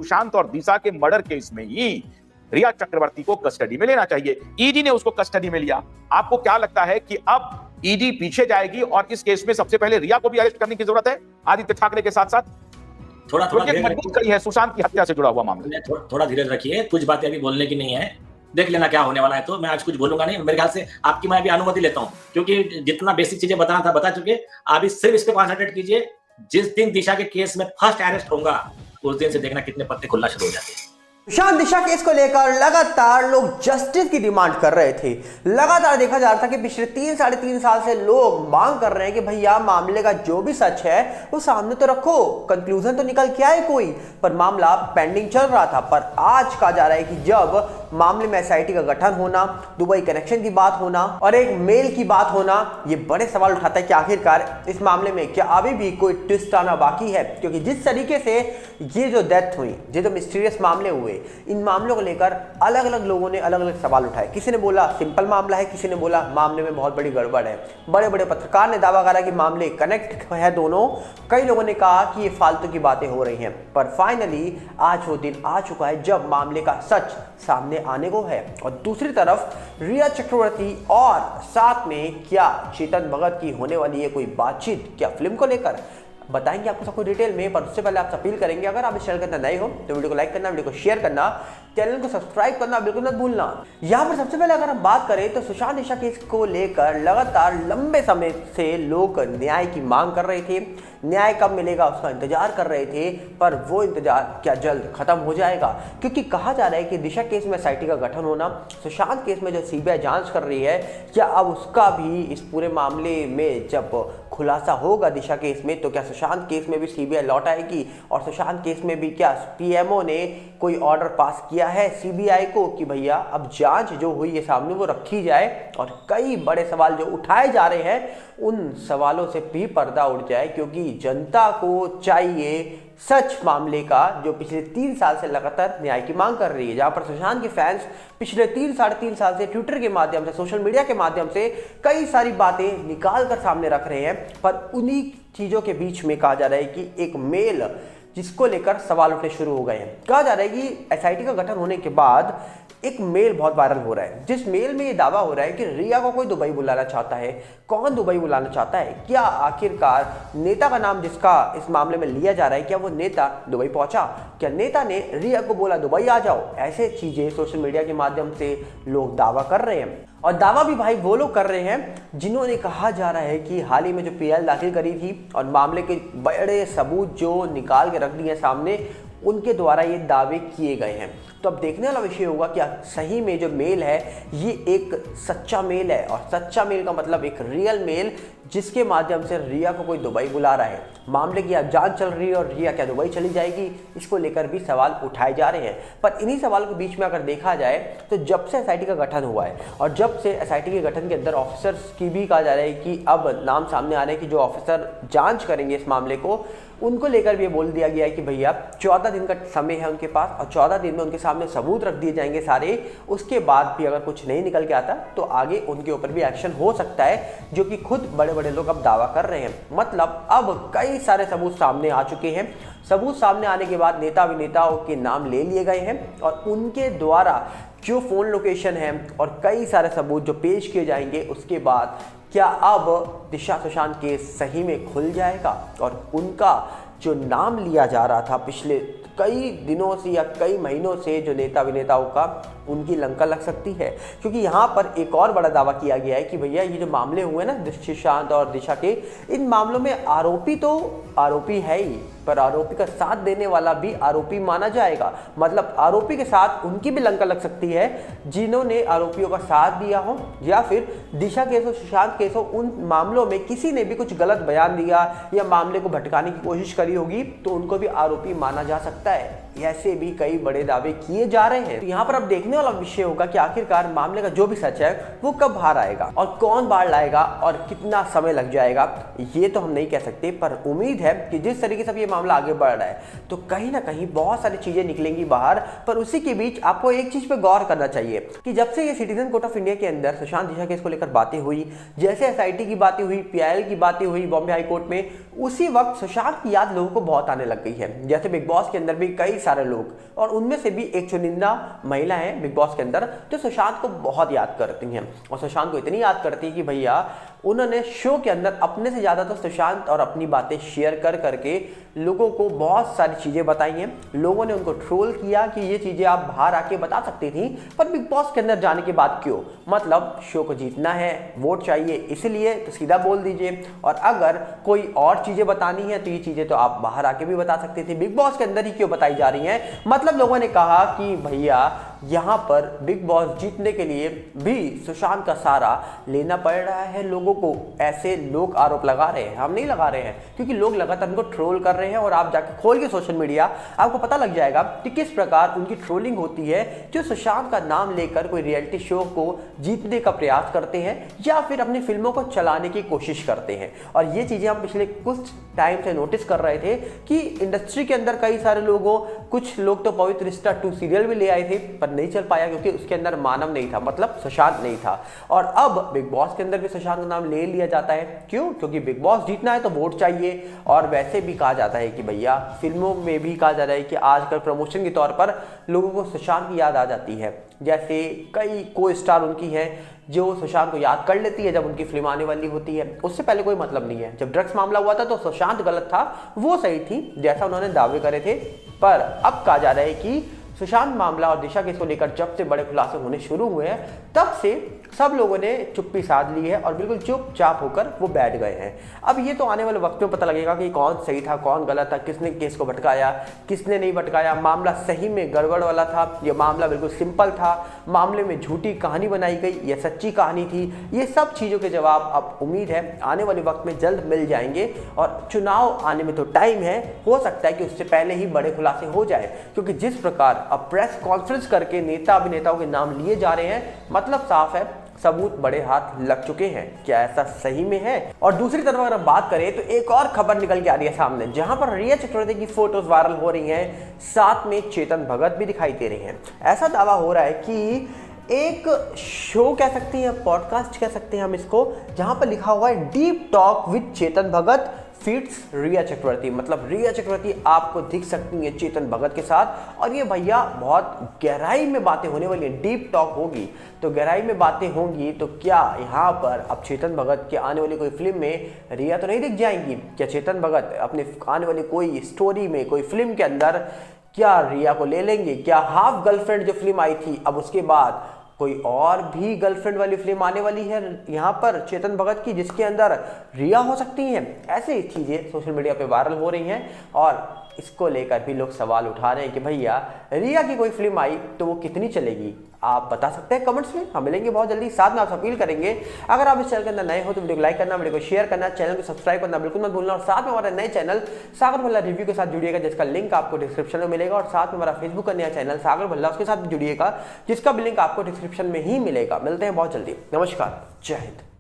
सुशांत और दिशा के murder case में ही रिया चक्रवर्ती को कस्टडी में लेना चाहिए। ईडी ने उसको कस्टडी में लिया। आपको क्या लगता है कि अब ईडी पीछे जाएगी और इस केस में सबसे पहले रिया को भी अरेस्ट करने की जरूरत है आदित्य ठाकरे के साथ साथ? थोड़ा मजबूत कड़ी है सुशांत की हत्या से जुड़ा हुआ मामला। थोड़ा धीरे रखिए, कुछ बातें अभी बोलने की नहीं है, देख लेना क्या होने वाला है। तो मैं आज कुछ बोलूंगा नहीं, मेरे ख्याल से आपकी मैं अभी अनुमति लेता हूं, क्योंकि जितना बेसिक चीजें बताना था बता चुके। अभी सिर्फ इस पे कॉन्सेंट्रेट कीजिए। जिस दिन दिशा के केस में फर्स्ट अरेस्ट होगा उस दिन से देखना कितने पत्ते खुलना शुरू हो जाते हैं। सुशांत दिशा केस को लेकर लगातार लोग जस्टिस की डिमांड कर रहे थे। लगातार देखा जा रहा था कि पिछले 3-3.5 साल से लोग मांग कर रहे हैं कि भैया मामले का जो भी सच है वो सामने तो रखो, कंक्लूजन तो निकल के आए कोई। पर मामला पेंडिंग चल रहा था। पर आज कहा जा रहा है कि जब मामले में एसआईटी का गठन होना, दुबई कनेक्शन की बात होना और एक मेल की बात होना, ये बड़े सवाल उठाता है कि आखिरकार इस मामले में क्या अभी भी कोई ट्विस्ट आना बाकी है। क्योंकि जिस तरीके से ये जो डेथ हुई, ये जो मिस्टीरियस मामले हुए, इन मामलों को लेकर अलग अलग लोगों ने अलग अलग सवाल उठाए। किसी ने बोला सिंपल मामला है, किसी ने बोला मामले में बहुत बड़ी गड़बड़ है। बड़े बड़े पत्रकार ने दावा करा कि मामले कनेक्ट है दोनों। कई लोगों ने कहा कि ये फालतू की बातें हो रही हैं। पर फाइनली आज वो दिन आ चुका है जब मामले का सच सामने आने को है। और दूसरी तरफ रिया चक्रवर्ती और साथ में क्या चेतन भगत की होने वाली है कोई बातचीत, क्या फिल्म को लेकर बताएंगे आपको सब कुछ डिटेल में। पर उससे पहले आप अपील करेंगे, अगर आप इस चैनल के अंदर नए हो तो वीडियो को लाइक करना, वीडियो को शेयर करना, चैनल को सब्सक्राइब करना बिल्कुल मत भूलना। यहाँ पर सबसे पहले अगर हम बात करें तो सुशांत दिशा केस को लेकर लगातार लंबे समय से लोग न्याय की मांग कर रहे थे। न्याय कब मिलेगा उसका इंतजार कर रहे थे। पर वो इंतजार क्या जल्द खत्म हो जाएगा? क्योंकि कहा जा रहा है कि दिशा केस में एसआईटी का गठन होना, सुशांत केस में जो सीबीआई जांच कर रही है, क्या अब उसका भी इस पूरे मामले में जब खुलासा होगा दिशा केस में, तो क्या सुशांत केस में भी सीबीआई लौट आएगी? और सुशांत केस में भी क्या पीएमओ ने कोई ऑर्डर पास किया है सीबीआई को कि भैया अब जांच जो हुई है सामने वो रखी जाए? और कई बड़े सवाल जो उठाए जा रहे हैं उन सवालों से भी पर्दा उठ जाए, क्योंकि जनता को चाहिए सच मामले का, जो पिछले 3 साल से लगातार न्याय की मांग कर रही है। जहां पर सुशांत के फैंस पिछले 3-3.5 साल से ट्विटर के माध्यम से, सोशल मीडिया के माध्यम से कई सारी बातें निकाल कर सामने रख रहे हैं। पर उन्हीं चीजों के बीच में कहा जा रहा है कि एक मेल जिसको लेकर सवाल उठने शुरू हो गए हैं। कहा जा रहा है कि एसआईटी का गठन होने के बाद एक मेल बहुत वायरल हो रहा है, जिस मेल में ये दावा हो रहा है कि रिया को कोई दुबई बुलाना चाहता है। कौन दुबई बुलाना चाहता है? क्या आखिरकार नेता का नाम जिसका इस मामले में लिया जा रहा है, क्या वो नेता दुबई पहुंचा? क्या नेता ने रिया को बोला दुबई आ जाओ? ऐसे चीजें सोशल मीडिया के माध्यम से लोग दावा कर रहे हैं। और दावा भी भाई वो लोग कर रहे हैं जिन्होंने कहा जा रहा है कि हाल ही में जो पीएल दाखिल करी थी और मामले के बड़े सबूत जो निकाल के रख दिए सामने, उनके द्वारा ये दावे किए गए हैं। तो अब देखने वाला विषय होगा कि सही में जो मेल है ये एक सच्चा मेल है। और सच्चा मेल का मतलब एक रियल मेल जिसके माध्यम से रिया को कोई दुबई बुला रहा है। मामले की अब जांच चल रही है और रिया क्या दुबई चली जाएगी, इसको लेकर भी सवाल उठाए जा रहे हैं। पर इन्हीं सवालों के बीच में अगर देखा जाए तो जब से एसआईटी का गठन हुआ है और जब से एसआईटी के गठन के अंदर ऑफिसर्स की भी कहा जा रहा है कि अब नाम सामने आ रहे हैं कि जो ऑफिसर जांच करेंगे इस मामले को, उनको लेकर भी ये बोल दिया गया है कि भैया 14 दिन का समय है उनके पास और 14 दिन में उनके सामने सबूत रख दिए जाएंगे सारे। उसके बाद भी अगर कुछ नहीं निकल के आता तो आगे उनके ऊपर भी एक्शन हो सकता है, जो कि खुद बड़े बड़े लोग अब दावा कर रहे हैं। मतलब अब कई सारे सबूत सामने आ चुके हैं। सबूत सामने आने के बाद नेता अभिनेताओं के नाम ले लिए गए हैं और उनके द्वारा जो फोन लोकेशन है और कई सारे सबूत जो पेश किए जाएंगे, उसके बाद क्या अब दिशा सुशांत केस सही में खुल जाएगा? और उनका जो नाम लिया जा रहा था पिछले कई दिनों से या कई महीनों से जो नेता अभिनेताओं का, उनकी लंका लग सकती है। क्योंकि यहाँ पर एक और बड़ा दावा किया गया है कि भैया ये जो मामले हुए ना सुशांत और दिशा के, इन मामलों में आरोपी तो आरोपी है ही, पर आरोपी का साथ देने वाला भी आरोपी माना जाएगा। मतलब आरोपी के साथ उनकी भी लंका लग सकती है जिन्होंने आरोपियों का साथ दिया हो, या फिर दिशा केस हो, सुशांत केस हो, उन मामलों में किसी ने भी कुछ गलत बयान दिया या मामले को भटकाने की कोशिश करी होगी तो उनको भी आरोपी माना जा सकता है। ऐसे भी कई बड़े दावे किए जा रहे हैं। तो यहाँ पर अब देखने देखने वाला विषय होगा कि आखिरकार मामले का जो भी सच है वो कब बाहर आएगा और कौन बाहर लाएगा और कितना समय लग जाएगा, ये तो हम नहीं कह सकते। पर उम्मीद है कि जिस तरीके से ये मामला आगे बढ़ रहा है तो कहीं ना कहीं बहुत सारी चीजें निकलेंगी बाहर। पर उसी के बीच आपको एक चीज पे गौर करना चाहिए कि जब से ये सिटीजन कोर्ट ऑफ इंडिया के अंदर सुशांत दिशा केस को लेकर बातें हुई, जैसे एसआईटी की बातें हुई, पीआईएल की बातें हुई बॉम्बे हाई कोर्ट में, उसी वक्त सुशांत की याद लोगों को बहुत आने लग गई है। जैसे बिग बॉस के अंदर भी कई सारे लोग, और उनमें से भी एक चुनिंदा महिला है बिग बॉस के अंदर जो सुशांत को बहुत याद करती हैं, और सुशांत को इतनी याद करती है कि भैया उन्होंने शो के अंदर अपने से ज्यादा तो सुशांत और अपनी बातें शेयर कर करके लोगों को बहुत सारी चीजें बताई हैं। लोगों ने उनको ट्रोल किया कि ये चीजें आप बाहर आके बता सकती थी, पर बिग बॉस के अंदर जाने के बाद क्यों, मतलब शो को जीतना है, वोट चाहिए, इसलिए तो सीधा बोल दीजिए। और अगर कोई और चीजें बतानी है तो ये चीजें तो आप बाहर आके भी बता सकती थी, बिग बॉस के अंदर ही क्यों बताई जा रही हैं। मतलब लोगों ने कहा कि भैया यहाँ पर बिग बॉस जीतने के लिए भी सुशांत का सहारा लेना पड़ रहा है लोगों को। ऐसे लोग आरोप लगा रहे हैं, हम नहीं लगा रहे हैं, क्योंकि लोग लगातार उनको ट्रोल कर रहे हैं। और आप जाके खोल के सोशल मीडिया आपको पता लग जाएगा कि किस प्रकार उनकी ट्रोलिंग होती है, जो सुशांत का नाम लेकर कोई रियलिटी शो को जीतने का प्रयास करते हैं या फिर अपनी फिल्मों को चलाने की कोशिश करते हैं। और ये चीजें हम पिछले कुछ टाइम से नोटिस कर रहे थे कि इंडस्ट्री के अंदर कई सारे लोगों, कुछ लोग तो पवित्र रिश्ता 2 सीरियल भी ले आए थे, पर नहीं चल पाया क्योंकि उसके अंदर मानव नहीं था, मतलब सुशांत नहीं था। और अब बिग बॉस के अंदर भी सुशांत का नाम ले लिया जाता है। क्यों? क्योंकि बिग बॉस जीतना है तो वोट चाहिए। और वैसे भी कहा जाता है कि भैया फिल्मों में भी कहा जा रहा है कि आजकल प्रमोशन के तौर पर लोगों को सुशांत की याद आ जाती है। जैसे कई को स्टार उनकी हैं जो सुशांत को याद कर लेती है जब उनकी फिल्म आने वाली होती है। उससे पहले कोई मतलब नहीं है। जब ड्रग्स मामला हुआ था तो सुशांत गलत था, वो सही थी जैसा उन्होंने दावे करे थे। पर अब कहा जा रहा है कि सुशांत मामला और दिशा केस को लेकर जब से बड़े खुलासे होने शुरू हुए हैं तब से सब लोगों ने चुप्पी साध ली है और बिल्कुल चुपचाप होकर वो बैठ गए हैं। अब ये तो आने वाले वक्त में पता लगेगा कि कौन सही था, कौन गलत था, किसने केस को भटकाया, किसने नहीं भटकाया, मामला सही में गड़बड़ वाला था, ये मामला बिल्कुल सिंपल था, मामले में झूठी कहानी बनाई गई, ये सच्ची कहानी थी। ये सब चीज़ों के जवाब अब उम्मीद है आने वाले वक्त में जल्द मिल जाएंगे। और चुनाव आने में तो टाइम है, हो सकता है कि उससे पहले ही बड़े खुलासे हो जाए, क्योंकि जिस प्रकार अब प्रेस कॉन्फ्रेंस करके नेता अभिनेताओं के नाम लिए जा रहे हैं, मतलब साफ है सबूत बड़े हाथ लग चुके हैं। क्या ऐसा सही में है? और दूसरी तरफ अगर हम बात करें तो एक और खबर निकल के आ रही है सामने, जहां पर रिया चक्रवर्ती की फोटोज वायरल हो रही हैं, साथ में चेतन भगत भी दिखाई दे रही हैं। ऐसा दावा हो रहा है कि एक शो कह सकते हैं, पॉडकास्ट कह सकते हैं हम इसको, जहां पर लिखा हुआ है deep talk with Chetan Bhagat feats Rhea Chakraborty. मतलब रिया चक्रवर्ती आपको दिख सकती है चेतन भगत के साथ, और ये भैया बहुत गहराई में बातें होने वाली हैं। डीप टॉक होगी तो गहराई में बातें होंगी, तो क्या यहाँ पर अब चेतन भगत के आने वाली कोई फिल्म में रिया तो नहीं दिख जाएंगी? क्या चेतन भगत अपने आने वाली कोई स्टोरी में, कोई फिल्म के अंदर क्या रिया को ले लेंगे? क्या हाफ गर्लफ्रेंड जो फिल्म आई थी, अब उसके बाद कोई और भी गर्लफ्रेंड वाली फिल्म आने वाली है यहाँ पर चेतन भगत की, जिसके अंदर रिया हो सकती हैं? ऐसे चीजें सोशल मीडिया पे वायरल हो रही हैं और इसको लेकर भी लोग सवाल उठा रहे हैं कि भैया रिया की कोई फिल्म आई तो वो कितनी चलेगी? आप बता सकते हैं कमेंट्स में, हम मिलेंगे बहुत जल्दी। साथ में आप अपील करेंगे अगर आप इस चैनल के अंदर नए हो तो वीडियो को लाइक करना, वीडियो को शेयर करना, चैनल को सब्सक्राइब करना बिल्कुल मत भूलना। और साथ में हमारा नए चैनल सागर भल्ला रिव्यू के साथ जुड़िएगा, जिसका लिंक आपको डिस्क्रिप्शन में मिलेगा। और साथ में हमारा फेसबुक का नया चैनल सागर भल्ला, उसके साथ जुड़िएगा, जिसका भी लिंक आपको डिस्क्रिप्शन में ही मिलेगा। मिलते हैं बहुत जल्दी। नमस्कार, जय हिंद।